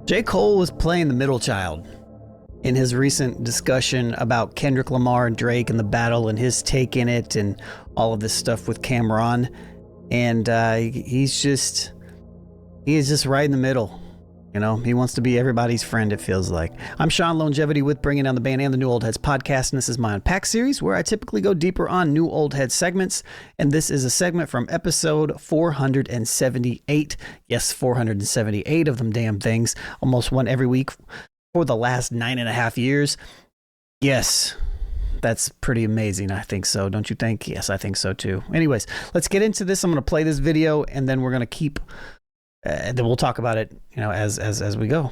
J. Cole was playing the middle child in his recent discussion about Kendrick Lamar and Drake and the battle and his take in it and all of this stuff with 𝗕𝗥𝗓𝗏. And he is just right in the middle. You know, he wants to be everybody's friend, it feels like. I'm Sean Lonegevity with Bringing Down the Band and the New Old Heads podcast, and this is my Unpacked series where I typically go deeper on New Old Head segments, and this is a segment from episode 478. Yes, 478 of them damn things, almost one every week for the last 9.5 years. Yes, that's pretty amazing. I think so, don't you think? Yes, I think so too. Anyways, let's get into this. I'm going to play this video, and then we're going to keep... then we'll talk about it, you know, as we go.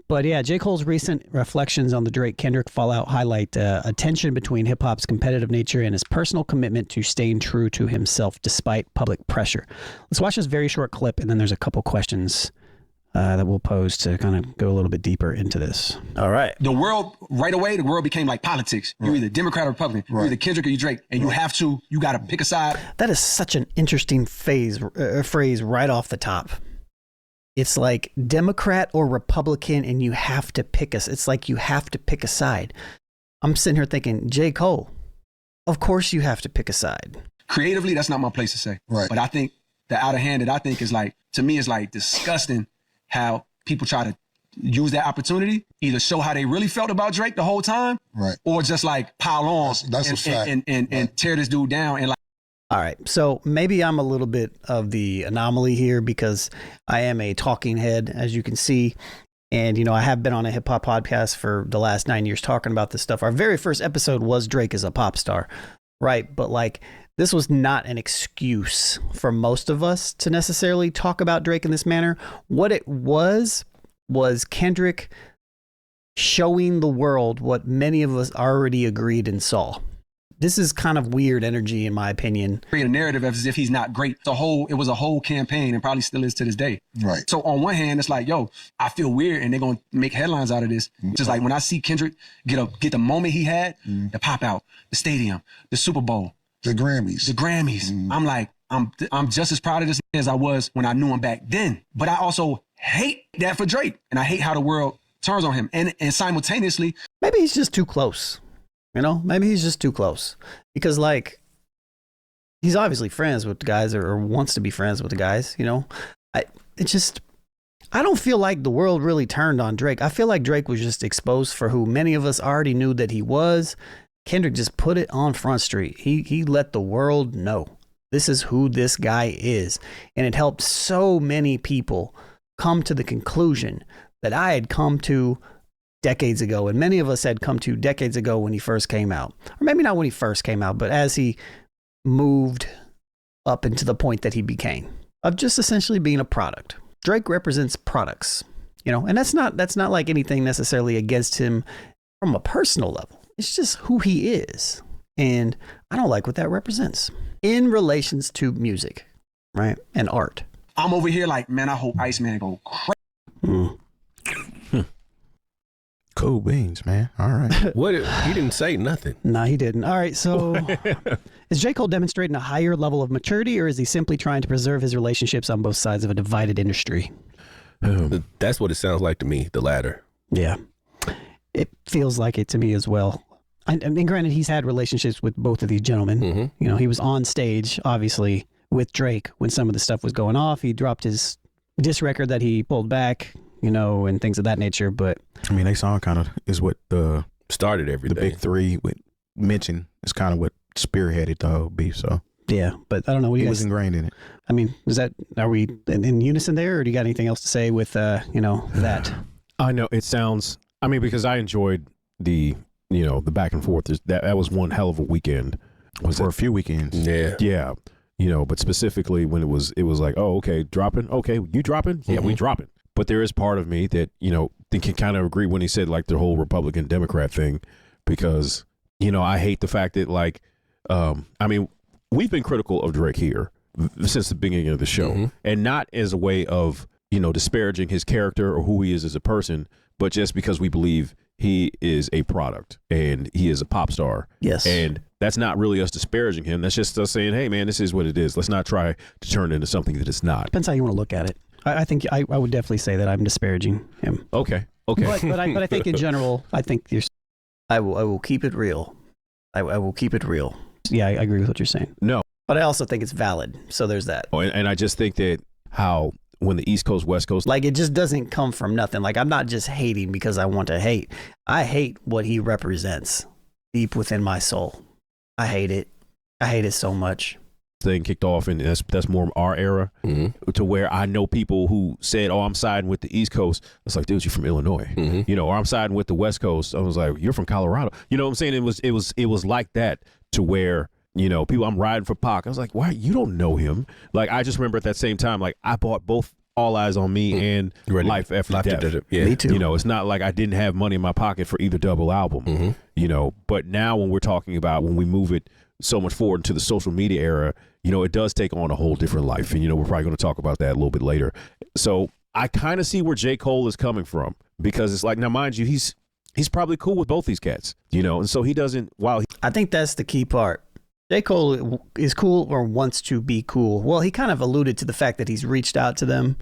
But yeah, J. Cole's recent reflections on the Drake-Kendrick fallout highlight a tension between hip-hop's competitive nature and his personal commitment to staying true to himself despite public pressure. Let's watch this very short clip, and then there's a couple questions that we'll pose to kind of go a little bit deeper into this. All right. The world, right away, the world became like politics. Right. You're either Democrat or Republican. Right. You're either Kendrick or you Drake. And you got to pick a side. That is such an interesting phrase right off the top. It's like Democrat or Republican and you have to pick us. It's like you have to pick a side. I'm sitting here thinking, J. Cole, of course you have to pick a side. Creatively, that's not my place to say. Right. But I think the out of hand that I think is like, to me, is like disgusting how people try to use that opportunity, either show how they really felt about Drake the whole time, right, or just like pile on and tear this dude down. And like, all right, so maybe I'm a little bit of the anomaly here because I am a talking head, as you can see. And, you know, I have been on a hip hop podcast for the last 9 years talking about this stuff. Our very first episode was Drake as a pop star, right? But like, this was not an excuse for most of us to necessarily talk about Drake in this manner. What it was Kendrick showing the world what many of us already agreed and saw. This is kind of weird energy, in my opinion. Create a narrative as if he's not great. It was a whole campaign and probably still is to this day. Right. So on one hand, it's like, yo, I feel weird and they're going to make headlines out of this. Just like when I see Kendrick get the moment he had, the pop out, the stadium, the Super Bowl, the Grammys. I'm like, I'm just as proud of this as I was when I knew him back then. But I also hate that for Drake. And I hate how the world turns on him. And simultaneously, maybe he's just too close. You know, maybe he's just too close. Because like, he's obviously friends with the guys or wants to be friends with the guys, you know. I don't feel like the world really turned on Drake. I feel like Drake was just exposed for who many of us already knew that he was. Kendrick just put it on Front Street. He let the world know this is who this guy is. And it helped so many people come to the conclusion that I had come to decades ago. And many of us had come to decades ago when he first came out. Or maybe not when he first came out, but as he moved up into the point that he became of just essentially being a product. Drake represents products, you know, and that's not like anything necessarily against him from a personal level. It's just who he is. And I don't like what that represents in relations to music, right? And art. I'm over here like, man, I hope Iceman go crazy. Cool beans, man. All right. He didn't say nothing. No, he didn't. All right. So is J. Cole demonstrating a higher level of maturity, or is he simply trying to preserve his relationships on both sides of a divided industry? That's what it sounds like to me, the latter. Yeah. It feels like it to me as well. I mean, granted, he's had relationships with both of these gentlemen. Mm-hmm. You know, he was on stage, obviously, with Drake when some of the stuff was going off. He dropped his diss record that he pulled back, you know, and things of that nature. But I mean, they song kind of is what started everything. The big three would mention is kind of what spearheaded the whole beef. So yeah, but I don't know. What he was ingrained in it. I mean, are we in unison there, or do you got anything else to say with you know, that? I know it sounds. I mean, because I enjoyed the back and forth. That was one hell of a weekend. A few weekends. Yeah. You know, but specifically when it was like, oh, okay, dropping. Okay, you dropping? Yeah, we dropping. But there is part of me that, you know, can kind of agree when he said like the whole Republican Democrat thing, because, you know, I hate the fact that like, I mean, we've been critical of Drake here since the beginning of the show, and not as a way of, you know, disparaging his character or who he is as a person, but just because we believe he is a product and he is a pop star. Yes. And that's not really us disparaging him. That's just us saying, hey, man, this is what it is. Let's not try to turn it into something that it's not. Depends how you want to look at it. I think I would definitely say that I'm disparaging him. Okay. But I think in general, I think I will keep it real. I will keep it real. Yeah, I agree with what you're saying. No. But I also think it's valid. So there's that. Oh, and I just think that how when the East Coast, West Coast, like, it just doesn't come from nothing. Like, I'm not just hating because I want to hate. I hate what he represents deep within my soul. I hate it. I hate it so much. Thing kicked off, and that's more our era, to where I know people who said, "Oh, I'm siding with the East Coast." It's like, dude, you're from Illinois, you know, or I'm siding with the West Coast. I was like, you're from Colorado, you know what I'm saying? It was like that, to where, you know, people, I'm riding for Pac. I was like, why? You don't know him. Like, I just remember at that same time, like, I bought both All Eyes on Me and Life After Death. Yeah. Me too. You know, it's not like I didn't have money in my pocket for either double album, you know, but now when we're talking about, when we move it so much forward into the social media era, you know, it does take on a whole different life. And, you know, we're probably going to talk about that a little bit later. So I kind of see where J. Cole is coming from, because it's like, now, mind you, he's probably cool with both these cats, you know, and so he doesn't, I think that's the key part. J. Cole is cool, or wants to be cool. Well, he kind of alluded to the fact that he's reached out to them,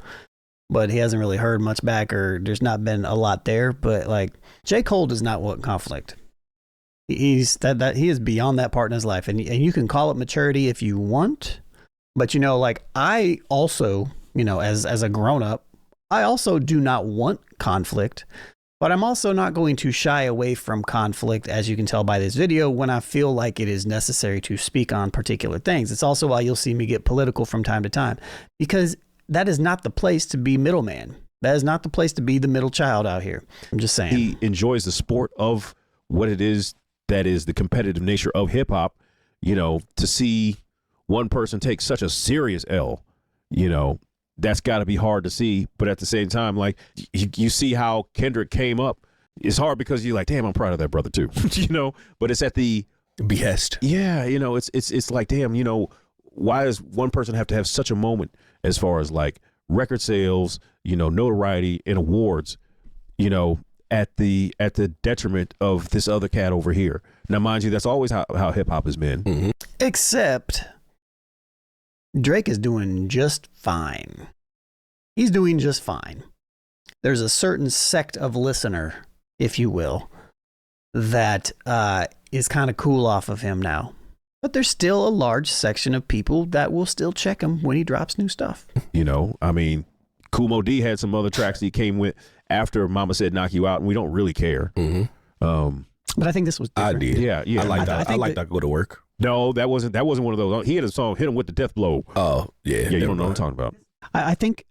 but he hasn't really heard much back, or there's not been a lot there. But like, J. Cole does not want conflict. He's that he is beyond that part in his life, and you can call it maturity if you want, but, you know, like, I also, you know, as a grown up, I also do not want conflict, but I'm also not going to shy away from conflict, as you can tell by this video, when I feel like it is necessary to speak on particular things. It's also why you'll see me get political from time to time, because that is not the place to be middleman. That is not the place to be the middle child out here. I'm just saying. he enjoys the sport of what it is that is the competitive nature of hip hop, you know, to see one person take such a serious L, you know, that's got to be hard to see. But at the same time, like, you see how Kendrick came up. It's hard because you're like, damn, I'm proud of that brother too, you know, but it's at the behest. Yeah. You know, it's like, damn, you know, why does one person have to have such a moment as far as like record sales, you know, notoriety and awards, you know, at the detriment of this other cat over here. Now, mind you, that's always how hip hop has been. Except Drake is doing just fine. He's doing just fine. There's a certain sect of listener, if you will, that is kind of cool off of him now. But there's still a large section of people that will still check him when he drops new stuff. You know, I mean, Kool Moe Dee had some other tracks he came with after Mama Said Knock You Out, and we don't really care. But I think this was different. I did. Yeah. I like that. I like that. Go to work. No, that wasn't one of those. He had a song, Hit Him With the Death Blow. Oh, yeah. Yeah, you don't know what I'm talking about. I think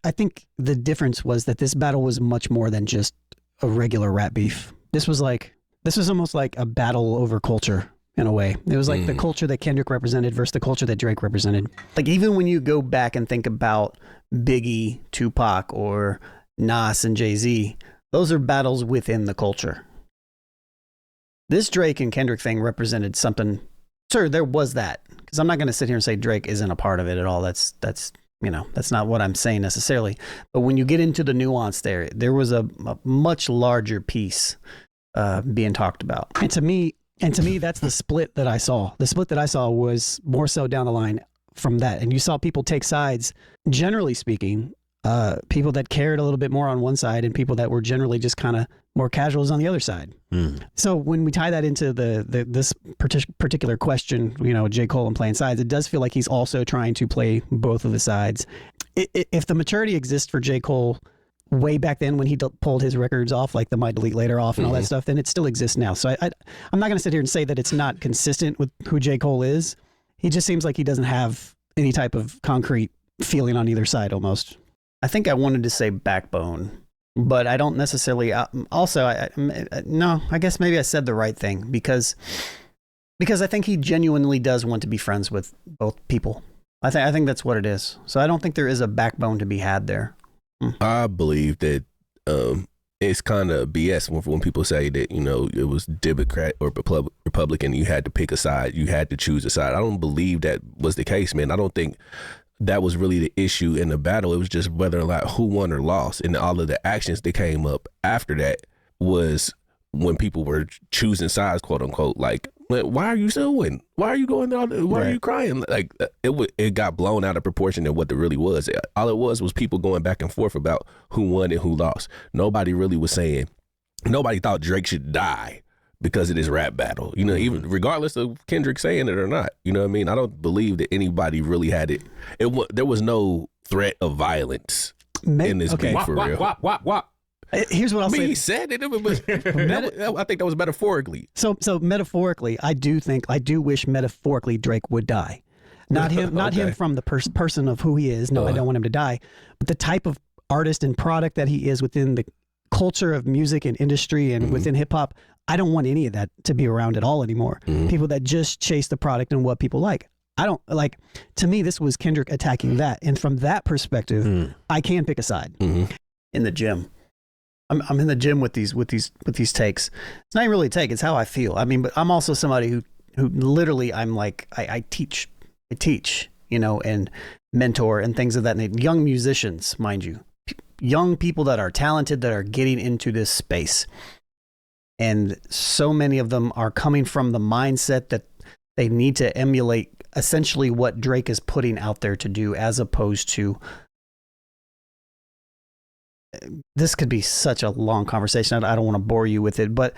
the difference was that this battle was much more than just a regular rap beef. This was almost like a battle over culture in a way. It was like the culture that Kendrick represented versus the culture that Drake represented. Like, even when you go back and think about Biggie, Tupac, or Nas and Jay-Z, those are battles within the culture. This Drake and Kendrick thing represented something. Sure, there was that, because I'm not going to sit here and say Drake isn't a part of it at all. That's you know, that's not what I'm saying necessarily. But when you get into the nuance there was a much larger piece being talked about. And to me, that's the split that I saw. The split that I saw was more so down the line from that. And you saw people take sides, generally speaking, people that cared a little bit more on one side and people that were generally just kind of more casuals on the other side. So when we tie that into this particular question, you know, J. Cole and playing sides, it does feel like he's also trying to play both of the sides. If the maturity exists for J. Cole way back then when he pulled his records off, like the Might Delete Later off and all that stuff, then it still exists now. So I'm not going to sit here and say that it's not consistent with who J. Cole is. He just seems like he doesn't have any type of concrete feeling on either side almost. I think I wanted to say backbone, but I don't necessarily. No, I guess maybe I said the right thing because I think he genuinely does want to be friends with both people. I think that's what it is. So I don't think there is a backbone to be had there. I believe that it's kind of BS when people say that, you know, it was Democrat or Republican. You had to pick a side. You had to choose a side. I don't believe that was the case, man. I don't think that was really the issue in the battle. It was just whether or not who won or lost. And all of the actions that came up after that was when people were choosing sides, quote unquote. Like, Like, why are you suing? Why are you going down? Why are you crying? Like it got blown out of proportion than what it really was. All it was people going back and forth about who won and who lost. Nobody really was saying. Nobody thought Drake should die because of this rap battle. You know, even regardless of Kendrick saying it or not. You know what I mean? I don't believe that anybody really had it. There was no threat of violence in this beef for real. Wop. Here's what I'll say. He said it, but I think that was metaphorically. So metaphorically, I do wish metaphorically Drake would die. Not him, not him from the person of who he is. No, I don't want him to die. But the type of artist and product that he is within the culture of music and industry and within hip hop, I don't want any of that to be around at all anymore. People that just chase the product and what people like. I don't like. To me, this was Kendrick attacking that, and from that perspective, I can pick a side. In the gym. I'm in the gym with these takes. It's not even really a take, it's how I feel. I mean, but I'm also somebody who literally I'm like I teach, you know, and mentor and things of that nature. Young musicians, mind you. Young people that are talented, that are getting into this space. And so many of them are coming from the mindset that they need to emulate essentially what Drake is putting out there to do, as opposed to, this could be such a long conversation. I don't want to bore you with it, but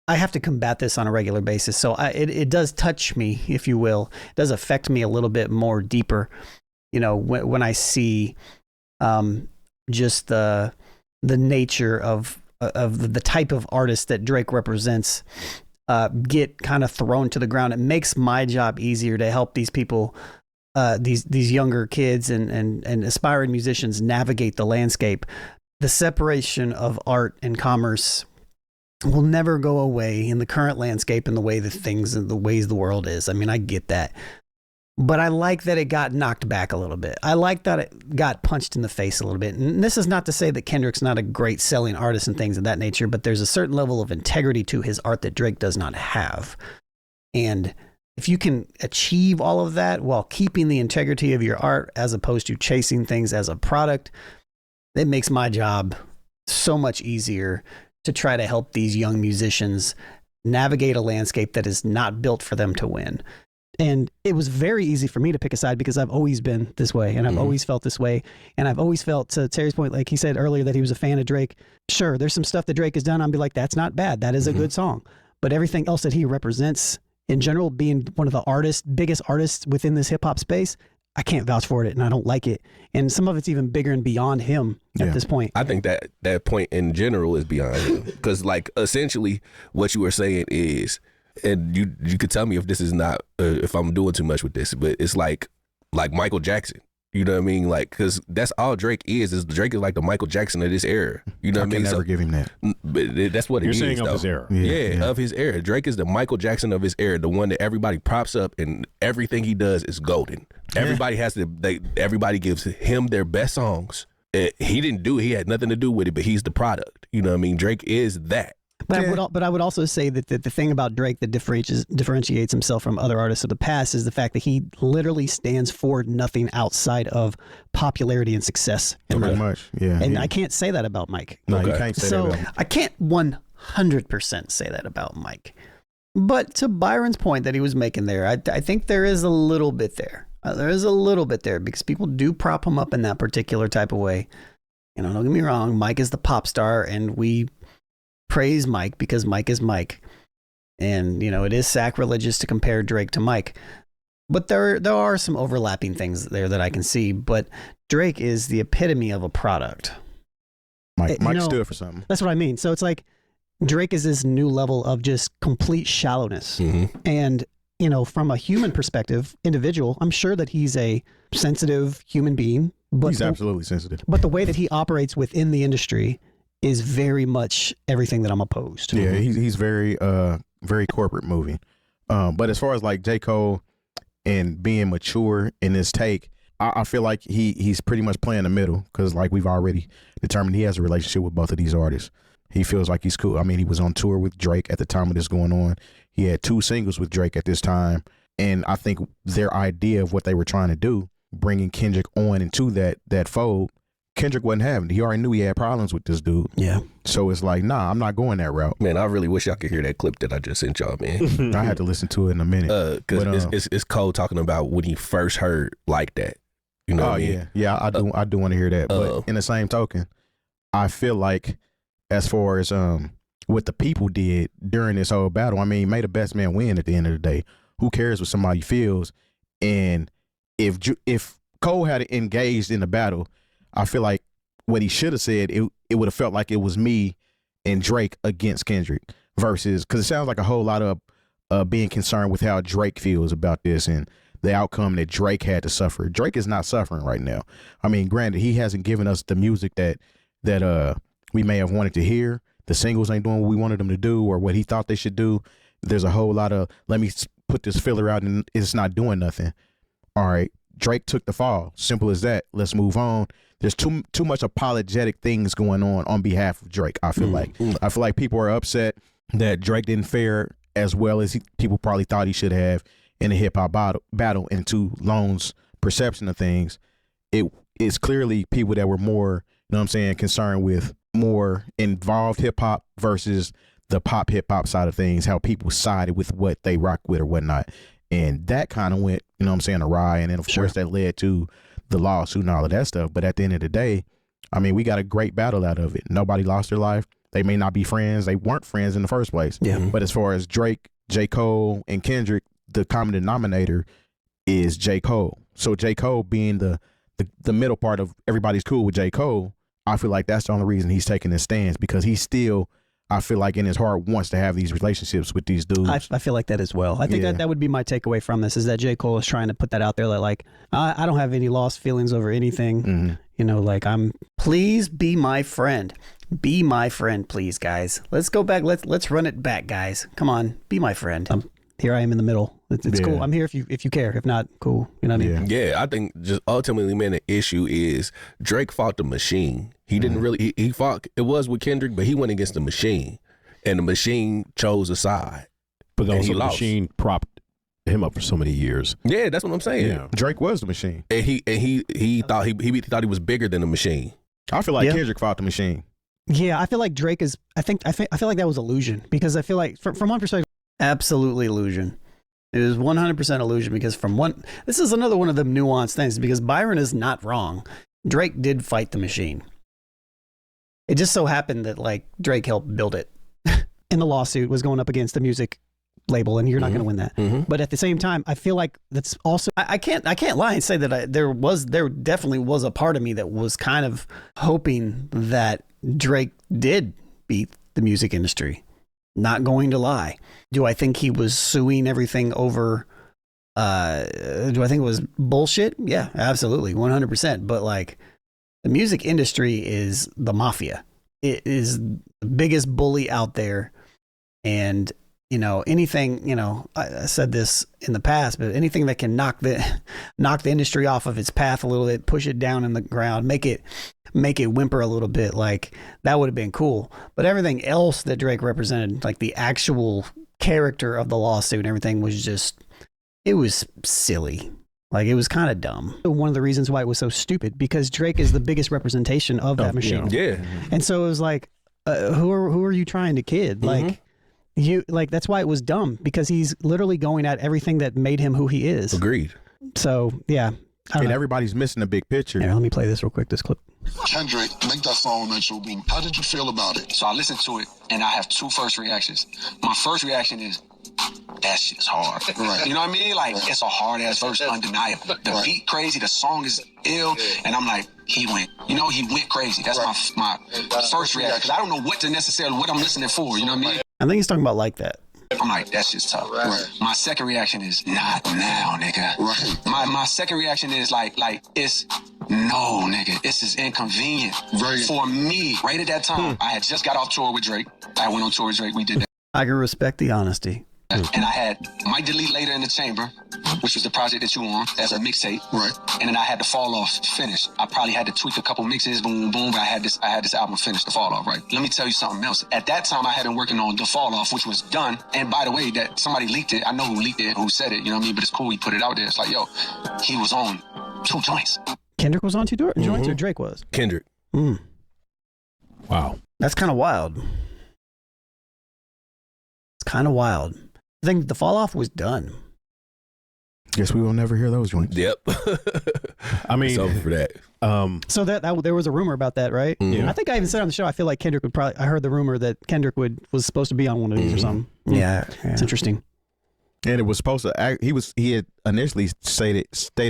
I have to combat this on a regular basis. So it does touch me, if you will. It does affect me a little bit more deeper, you know, when I see just the nature of the type of artist that Drake represents get kind of thrown to the ground. It makes my job easier to help these people, these younger kids and aspiring musicians navigate the landscape. The separation of art and commerce will never go away in the current landscape and the way the ways the world is. I mean, I get that. But I like that it got knocked back a little bit. I like that it got punched in the face a little bit. And this is not to say that Kendrick's not a great selling artist and things of that nature, but there's a certain level of integrity to his art that Drake does not have. And if you can achieve all of that while keeping the integrity of your art as opposed to chasing things as a product, it makes my job so much easier to try to help these young musicians navigate a landscape that is not built for them to win. And it was very easy for me to pick a side because I've always been this way and I've always felt this way. And I've always felt, to Terry's point, like he said earlier, that he was a fan of Drake. Sure, there's some stuff that Drake has done. I'll be like, that's not bad. That is a good song. But everything else that he represents in general, being one of the biggest artists within this hip hop space, I can't vouch for it and I don't like it. And some of it's even bigger and beyond him at this point. I think that point in general is beyond him. Because like essentially what you were saying is, and you could tell me if this is not, if I'm doing too much with this, but it's like Michael Jackson. You know what I mean? Like, because that's all Drake is Drake is like the Michael Jackson of this era. You know what I mean? I can never give him that. But that's what You're it is, saying though. of his era. Yeah, of his era. Drake is the Michael Jackson of his era, the one that everybody props up and everything he does is golden. Everybody everybody gives him their best songs. He didn't do it. He had nothing to do with it, but he's the product. You know what I mean? Drake is that. But I would also say that the thing about Drake that differentiates himself from other artists of the past is the fact that he literally stands for nothing outside of popularity and success. Pretty much, yeah. And I can't say that about Mike. No, you can't say that about him. I can't 100% say that about Mike. But to Byron's point that he was making there, I think there is a little bit there. There is a little bit there because people do prop him up in that particular type of way. You know, don't get me wrong. Mike is the pop star and we praise Mike because Mike is Mike. And, you know, it is sacrilegious to compare Drake to Mike. But there are some overlapping things there that I can see. But Drake is the epitome of a product. Mike stood for something. That's what I mean. So it's like Drake is this new level of just complete shallowness. And, you know, from a human perspective, individual, I'm sure that he's a sensitive human being. But He's absolutely sensitive. But the way that he operates within the industry is very much everything that I'm opposed to. Yeah, he's very very corporate moving. But as far as like J. Cole and being mature in his take, I feel like he's pretty much playing the middle because like we've already determined he has a relationship with both of these artists. He feels like he's cool. I mean, he was on tour with Drake at the time of this going on. He had 2 singles with Drake at this time. And I think their idea of what they were trying to do, bringing Kendrick on into that fold, Kendrick wasn't having it. He already knew he had problems with this dude. Yeah. So it's like, nah, I'm not going that route. Man, I really wish y'all could hear that clip that I just sent y'all, man. I had to listen to it in a minute. Because it's Cole talking about when he first heard like that. You know what I mean? Yeah, I do want to hear that. But in the same token, I feel like as far as what the people did during this whole battle, I mean, may the best man win at the end of the day. Who cares what somebody feels? And if Cole had engaged in the battle, I feel like what he should have said, it would have felt like it was me and Drake against Kendrick versus, because it sounds like a whole lot of being concerned with how Drake feels about this and the outcome that Drake had to suffer. Drake is not suffering right now. I mean, granted, he hasn't given us the music that we may have wanted to hear. The singles ain't doing what we wanted them to do or what he thought they should do. There's a whole lot of, let me put this filler out and it's not doing nothing. All right, Drake took the fall. Simple as that. Let's move on. There's too much apologetic things going on behalf of Drake. I feel like people are upset that Drake didn't fare as well as people probably thought he should have in a hip hop battle. And to Lone's perception of things, it's clearly people that were more, you know what I'm saying, concerned with more involved hip hop versus the pop hip hop side of things, how people sided with what they rock with or whatnot. And that kind of went, you know what I'm saying, awry. And then of course that led to the lawsuit and all of that stuff. But at the end of the day, I mean, we got a great battle out of it. Nobody lost their life. They may not be friends. They weren't friends in the first place. Yeah. But as far as Drake, J. Cole, and Kendrick, the common denominator is J. Cole. So J. Cole being the middle part of everybody's cool with J. Cole, I feel like that's the only reason he's taking his stance, because he still, I feel like in his heart, wants to have these relationships with these dudes. I feel like that as well. I think that would be my takeaway from this, is that J. Cole is trying to put that out there that, like, I don't have any lost feelings over anything. Mm-hmm. You know, like, please be my friend. Be my friend, please, guys. Let's go back. Let's run it back, guys. Come on, be my friend. Here I am in the middle. It's cool. I'm here if you care. If not, cool. You know what I mean? Yeah, I think just ultimately, man, the issue is Drake fought the machine. He didn't really, he fought, it was with Kendrick, but he went against the machine. And the machine chose a side. But also the machine propped him up for so many years. Yeah, that's what I'm saying. Yeah. Drake was the machine. And he thought he was bigger than the machine. I feel like Kendrick fought the machine. Yeah, I feel like Drake is, I feel like that was illusion, because I feel like from one perspective, absolutely illusion. It was 100% illusion, because this is another one of the nuanced things, because Byron is not wrong. Drake did fight the machine. It just so happened that, like, Drake helped build it. And the lawsuit was going up against the music label, and you're not going to win that. Mm-hmm. But at the same time, I feel like that's also, I can't lie and say that there definitely was a part of me that was kind of hoping that Drake did beat the music industry. Not going to lie. Do I think he was suing everything over? Do I think it was bullshit? Yeah, absolutely, 100%. But, like, the music industry is the mafia. It is the biggest bully out there. And, you know, anything, you know, I said this in the past, but anything that can knock the industry off of its path a little bit, push it down in the ground, make it whimper a little bit, like, that would have been cool. But everything else that Drake represented, like the actual character of the lawsuit and everything, was just, it was silly. Like, it was kind of dumb. One of the reasons why it was so stupid, because Drake is the biggest representation of that machine. Yeah. And so it was like, who are you trying to kid? Mm-hmm. Like, that's why it was dumb, because he's literally going at everything that made him who he is. Agreed. So, yeah. And everybody's missing the big picture. Here, let me play this real quick, this clip. Kendrick, make that song Nitro Beam. How did you feel about it? So I listened to it, and I have two first reactions. My first reaction is, that shit's hard. Right. You know what I mean? Like, it's a hard-ass verse, undeniable. The beat crazy, the song is ill, and I'm like, he went crazy. That's my first reaction, because I don't know what I'm listening for, you know what I mean? I think he's talking about Like That. I'm like, that's just tough. Right. My second reaction is, not now, nigga. Right. My second reaction is like it's, no, nigga, this is inconvenient. For me, right at that time, I had just got off tour with Drake. I went on tour with Drake, we did that. I can respect the honesty. And I had Might Delete Later in the Chamber, which was the project that you on, as a mixtape. Right. And then I had the Fall Off finished. I probably had to tweak a couple mixes, boom, boom, but I had this album finished, the Fall Off, right? Let me tell you something else. At that time, I had been working on the Fall Off, which was done. And by the way, that somebody leaked it. I know who leaked it, who said it, you know what I mean? But it's cool, he put it out there. It's like, yo, he was on 2 joints. Kendrick was on 2 joints, or Drake was? Kendrick. Wow. That's kind of wild. It's kind of wild. I think the fall off was done. Guess we will never hear those joints. Yep. I mean, it's over for that. So that there was a rumor about that, right? Mhm. I think I even said on the show, I feel like Kendrick would probably, I heard the rumor that Kendrick was supposed to be on one of these or something. Yeah. It's interesting. And it was supposed to. He had initially stated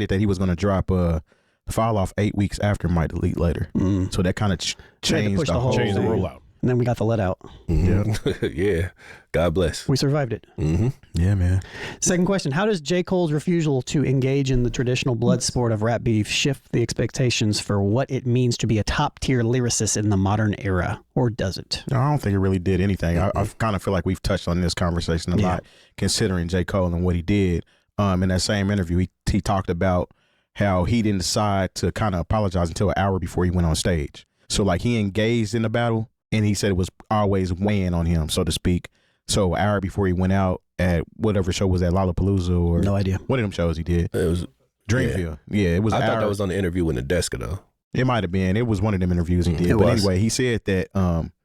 that he was going to drop the Fall Off 8 weeks after Might Delete later. So that kind of changed push the the whole whole change the thing. rollout. And then we got the let out. Yeah. God bless. We survived it. Yeah, man. Second question. How does J. Cole's refusal to engage in the traditional blood sport of rap beef shift the expectations for what it means to be a top tier lyricist in the modern era? Or does it? No, I don't think it really did anything. I kind of feel like we've touched on this conversation a lot, considering J. Cole and what he did. In that same interview, he talked about how he didn't decide to kind of apologize until an hour before he went on stage. So like he engaged in the battle, and he said it was always weighing on him, so to speak. So an hour before he went out at whatever show was at Lollapalooza or No idea. one of them shows he did. It was Dreamville. Yeah, it was. I thought that was on the interview with Nadeska though. It might have been. It was one of them interviews he did. It But was. anyway, he said that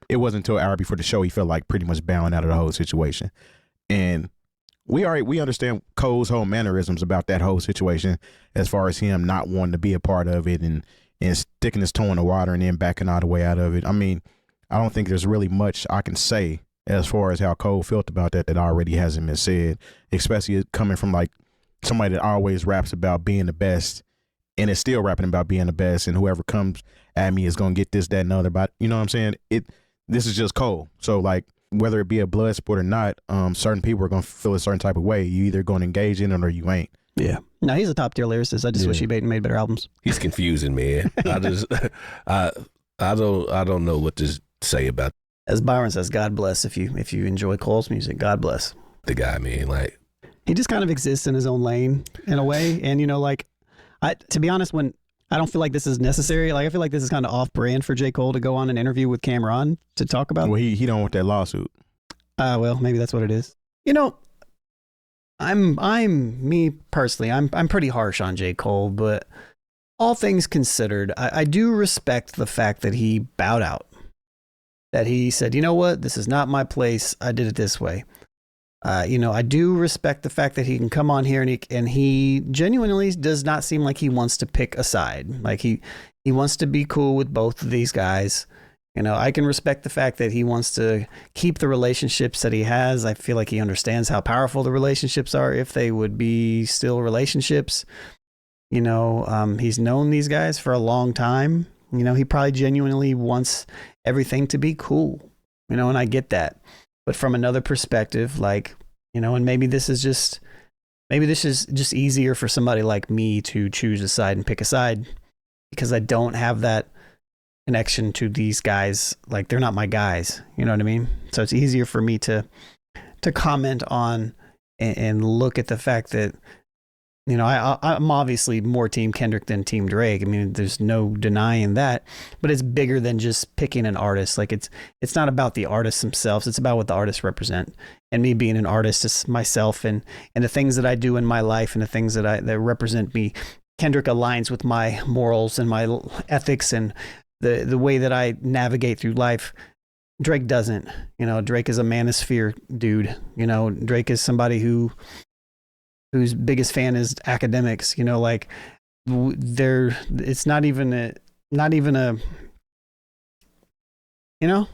it wasn't until an hour before the show he felt like pretty much bowing out of the whole situation. And we understand Cole's whole mannerisms about that whole situation, as far as him not wanting to be a part of it and sticking his toe in the water and then backing all the way out of it. I mean, I don't think there's really much I can say as far as how Cole felt about that already hasn't been said, especially coming from like somebody that always raps about being the best and is still rapping about being the best, and whoever comes at me is going to get this, that, and other. But you know what I'm saying? This is just Cole. So like, whether it be a blood sport or not, certain people are going to feel a certain type of way. You either going to engage in it or you ain't. Yeah. No, he's a top tier lyricist. I just wish he made better albums. He's confusing, man. I don't know what to say about As Byron says, God bless if you enjoy Cole's music. God bless. the guy, man. Like, He just kind of exists in his own lane in a way. And, you know, like, to be honest, when I don't feel like this is necessary, like, I feel like this is kind of off brand for J. Cole to go on an interview with Cameron to talk about. Well, he don't want that lawsuit. Well, maybe that's what it is. You know, I'm me personally, I'm pretty harsh on J. Cole, but all things considered, I do respect the fact that he bowed out. That he said, you know what, this is not my place. I did it this way. You know, I do respect the fact that he can come on here and he genuinely does not seem like he wants to pick a side. Like he wants to be cool with both of these guys. You know, I can respect the fact that he wants to keep the relationships that he has. I feel like he understands how powerful the relationships are if they would be still relationships. You know, he's known these guys for a long time. You know, he probably genuinely wants everything to be cool, you know, and I get that. But from another perspective, like, you know, and maybe this is just easier for somebody like me to choose a side and pick a side because I don't have that connection to these guys. Like, they're not my guys, you know what I mean? So it's easier for me to comment on and look at the fact that, you know, I'm obviously more Team Kendrick than Team Drake. I mean, there's no denying that. But it's bigger than just picking an artist. Like, it's not about the artists themselves. It's about what the artists represent. And me being an artist is myself and the things that I do in my life and the things that represent me. Kendrick aligns with my morals and my ethics and the way that I navigate through life. Drake doesn't. You know, Drake is a manosphere dude. You know, Drake is somebody whose biggest fan is academics, you know, like it's not even a, you know,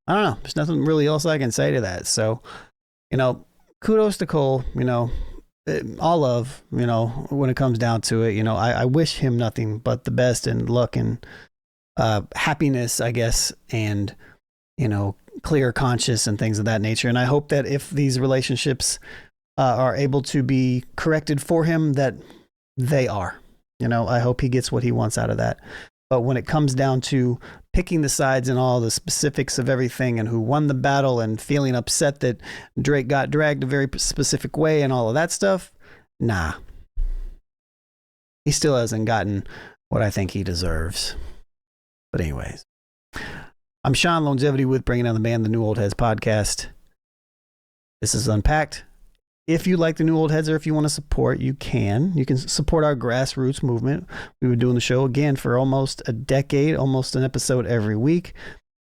I don't know. There's nothing really else I can say to that. So, you know, kudos to Cole, you know, all love, you know, when it comes down to it, you know, I wish him nothing but the best and luck and happiness, I guess, and, you know, clear conscience and things of that nature. And I hope that if these relationships are able to be corrected for him, that they are. You know, I hope he gets what he wants out of that. But when it comes down to picking the sides and all the specifics of everything and who won the battle and feeling upset that Drake got dragged a very specific way and all of that stuff, nah. He still hasn't gotten what I think he deserves. But anyways, I'm Sean, Lonegevity with Bringing Down the Band, the New Old Heads podcast. This is Unpacked. if you like the New Old Heads, or if you want to support, you can support our grassroots movement. We've been doing the show again for almost a decade, almost an episode every week.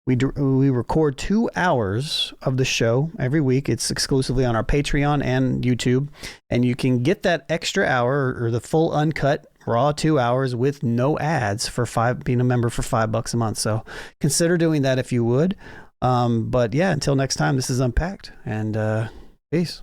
We record 2 hours of the show every week. It's exclusively on our Patreon and YouTube, and you can get that extra hour or the full uncut raw 2 hours with no ads for being a member for $5 a month. So consider doing that if you would. But yeah, until next time, this is Unpacked, and peace.